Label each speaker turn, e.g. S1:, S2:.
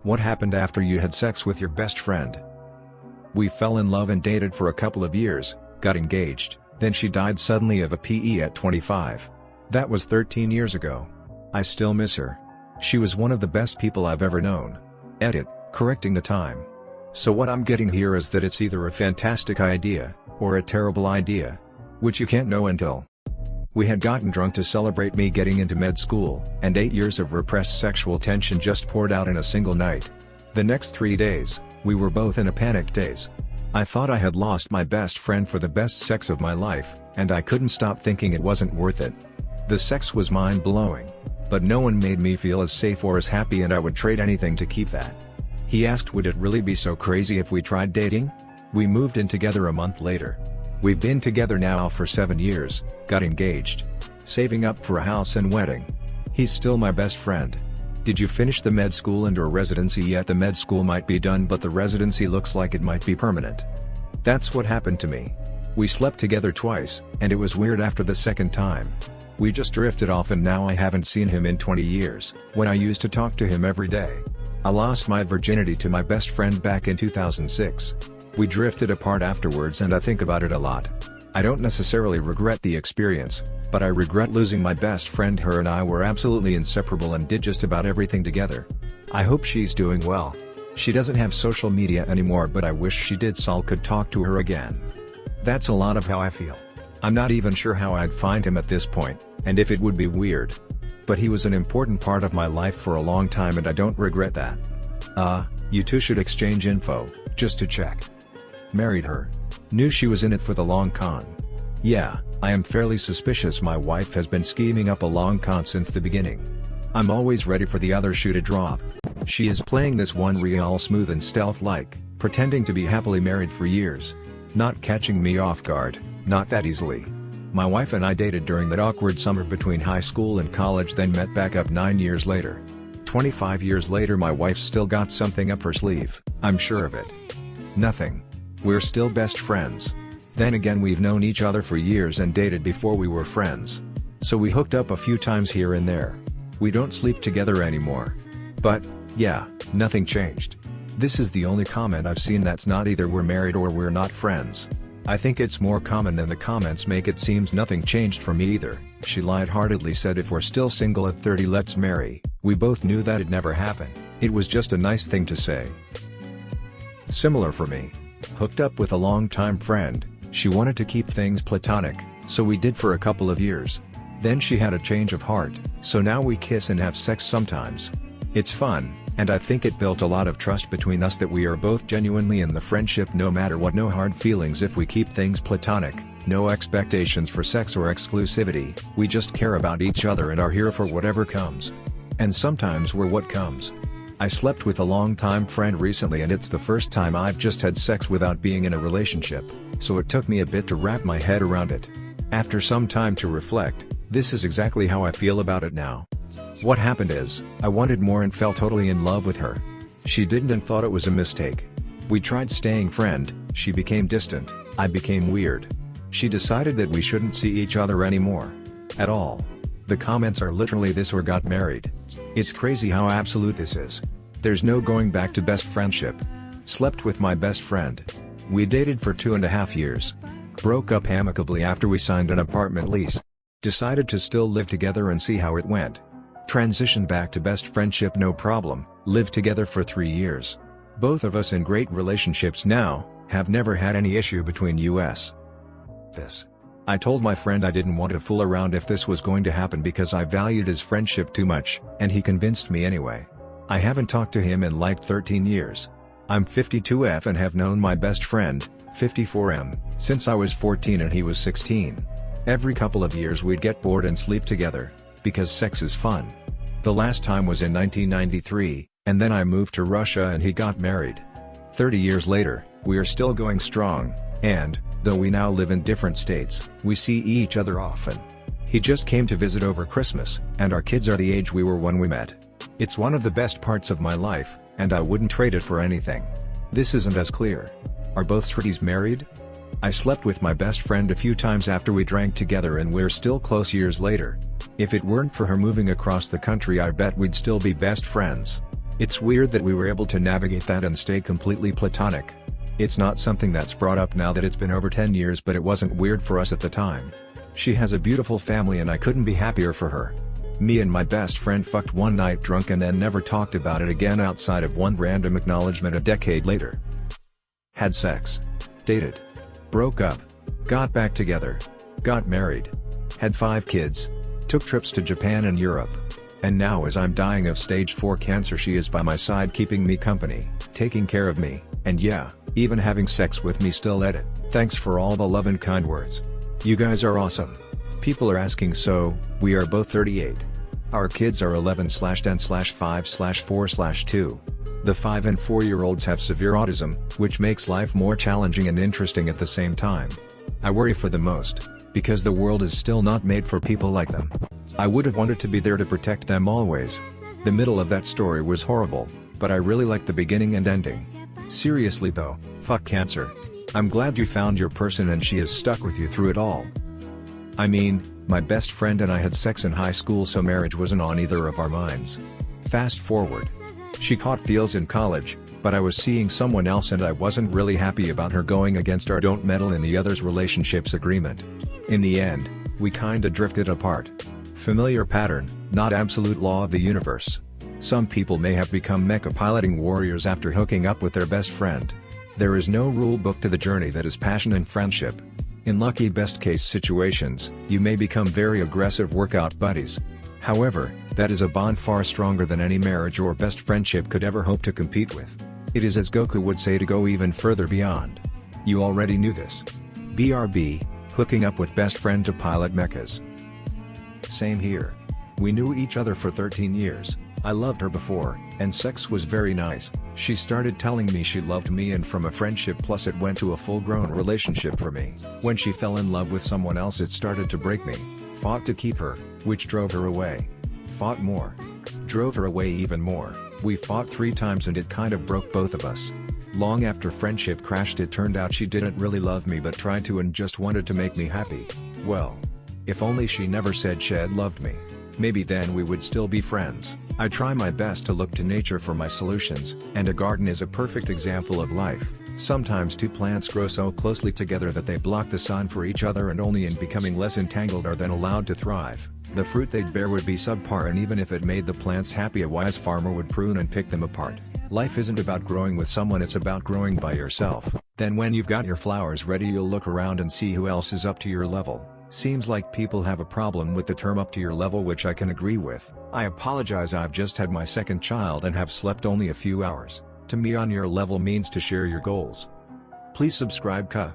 S1: What happened after you had sex with your best friend? We fell in love and dated for a couple of years, got engaged, then she died suddenly of a PE at 25. That was 13 years ago. I still miss her. She was one of the best people I've ever known. Edit, correcting the time. So what I'm getting here is that it's either a fantastic idea, or a terrible idea. Which you can't know until. We had gotten drunk to celebrate me getting into med school, and 8 years of repressed sexual tension just poured out in a single night. The next 3 days, we were both in a panic daze. I thought I had lost my best friend for the best sex of my life, and I couldn't stop thinking it wasn't worth it. The sex was mind-blowing. But no one made me feel as safe or as happy, and I would trade anything to keep that. He asked, would it really be so crazy if we tried dating? We moved in together a month later. We've been together now for 7 years, got engaged. Saving up for a house and wedding. He's still my best friend. Did you finish the med school and/or residency yet? The med school might be done, but the residency looks like it might be permanent. That's what happened to me. We slept together twice, and it was weird after the second time. We just drifted off, and now I haven't seen him in 20 years, when I used to talk to him every day. I lost my virginity to my best friend back in 2006. We drifted apart afterwards, and I think about it a lot. I don't necessarily regret the experience, but I regret losing my best friend. Her and I were absolutely inseparable and did just about everything together. I hope she's doing well. She doesn't have social media anymore, but I wish she did so I could talk to her again. That's a lot of how I feel. I'm not even sure how I'd find him at this point, and if it would be weird. But he was an important part of my life for a long time, and I don't regret that. You two should exchange info, just to check. Married her. Knew she was in it for the long con. Yeah, I am fairly suspicious my wife has been scheming up a long con since the beginning. I'm always ready for the other shoe to drop. She is playing this one real smooth and stealth-like, pretending to be happily married for years. Not catching me off guard, not that easily. My wife and I dated during that awkward summer between high school and college, then met back up 9 years later. 25 years later, my wife's still got something up her sleeve, I'm sure of it. Nothing. We're still best friends. Then again, we've known each other for years and dated before we were friends. So we hooked up a few times here and there. We don't sleep together anymore. But, yeah, nothing changed. This is the only comment I've seen that's not either we're married or we're not friends. I think it's more common than the comments make it. Seems nothing changed for me either. She lightheartedly said, if we're still single at 30, let's marry. We both knew that'd never happen. It was just a nice thing to say. Similar for me. Hooked up with a longtime friend. She wanted to keep things platonic, so we did for a couple of years. Then she had a change of heart, so now we kiss and have sex sometimes. It's fun, and I think it built a lot of trust between us that we are both genuinely in the friendship no matter what. No hard feelings if we keep things platonic, no expectations for sex or exclusivity, we just care about each other and are here for whatever comes. And sometimes we're what comes. I slept with a longtime friend recently, and it's the first time I've just had sex without being in a relationship, so it took me a bit to wrap my head around it. After some time to reflect, this is exactly how I feel about it now. What happened is, I wanted more and fell totally in love with her. She didn't and thought it was a mistake. We tried staying friend, she became distant, I became weird. She decided that we shouldn't see each other anymore. At all. The comments are literally this or got married. It's crazy how absolute this is. There's no going back to best friendship. Slept with my best friend. We dated for 2.5 years. Broke up amicably after we signed an apartment lease. Decided to still live together and see how it went. Transitioned back to best friendship, no problem, lived together for 3 years. Both of us in great relationships now, have never had any issue between us. I told my friend I didn't want to fool around if this was going to happen because I valued his friendship too much, and he convinced me anyway. I haven't talked to him in like 13 years. I'm 52F and have known my best friend, 54M, since I was 14 and he was 16. Every couple of years we'd get bored and sleep together, because sex is fun. The last time was in 1993, and then I moved to Russia and he got married. 30 years later, we are still going strong, and, though we now live in different states, we see each other often. He just came to visit over Christmas, and our kids are the age we were when we met. It's one of the best parts of my life, and I wouldn't trade it for anything. This isn't as clear. Are both Sritis married? I slept with my best friend a few times after we drank together, and we're still close years later. If it weren't for her moving across the country, I bet we'd still be best friends. It's weird that we were able to navigate that and stay completely platonic. It's not something that's brought up now that it's been over 10 years, but it wasn't weird for us at the time. She has a beautiful family and I couldn't be happier for her. Me and my best friend fucked one night drunk and then never talked about it again outside of one random acknowledgement a decade later. Had sex. Dated. Broke up. Got back together. Got married. Had 5 kids. Took trips to Japan and Europe. And now as I'm dying of stage 4 cancer, she is by my side keeping me company, taking care of me, and yeah, even having sex with me still at it. Thanks for all the love and kind words. You guys are awesome. People are asking, so, we are both 38. Our kids are 11/10/5/4/2. The 5 and 4-year-olds have severe autism, which makes life more challenging and interesting at the same time. I worry for the most, because the world is still not made for people like them. I would have wanted to be there to protect them always. The middle of that story was horrible, but I really liked the beginning and ending. Seriously though, fuck cancer. I'm glad you found your person and she has stuck with you through it all. I mean, my best friend and I had sex in high school, so marriage wasn't on either of our minds. Fast forward. She caught feels in college, but I was seeing someone else and I wasn't really happy about her going against our don't meddle in the other's relationships agreement. In the end, we kinda drifted apart. Familiar pattern, not absolute law of the universe. Some people may have become mecha piloting warriors after hooking up with their best friend. There is no rule book to the journey that is passion and friendship. In lucky best case situations, you may become very aggressive workout buddies. However, that is a bond far stronger than any marriage or best friendship could ever hope to compete with. It is, as Goku would say, to go even further beyond. You already knew this. BRB, hooking up with best friend to pilot mechas. Same here. We knew each other for 13 years, I loved her before, and sex was very nice. She started telling me she loved me, and from a friendship plus it went to a full-grown relationship for me. When she fell in love with someone else, it started to break me. Fought to keep her, which drove her away. Fought more. Drove her away even more. We fought 3 times and it kind of broke both of us. Long after friendship crashed, it turned out she didn't really love me but tried to and just wanted to make me happy. Well, if only she never said she'd loved me. Maybe then we would still be friends. I try my best to look to nature for my solutions, and a garden is a perfect example of life. Sometimes 2 plants grow so closely together that they block the sun for each other, and only in becoming less entangled are then allowed to thrive. The fruit they'd bear would be subpar, and even if it made the plants happy, a wise farmer would prune and pick them apart. Life isn't about growing with someone, it's about growing by yourself. Then when you've got your flowers ready, you'll look around and see who else is up to your level. Seems like people have a problem with the term up to your level, which I can agree with. I apologize, I've just had my 2nd child and have slept only a few hours. To me, on your level means to share your goals. Please subscribe, Ka.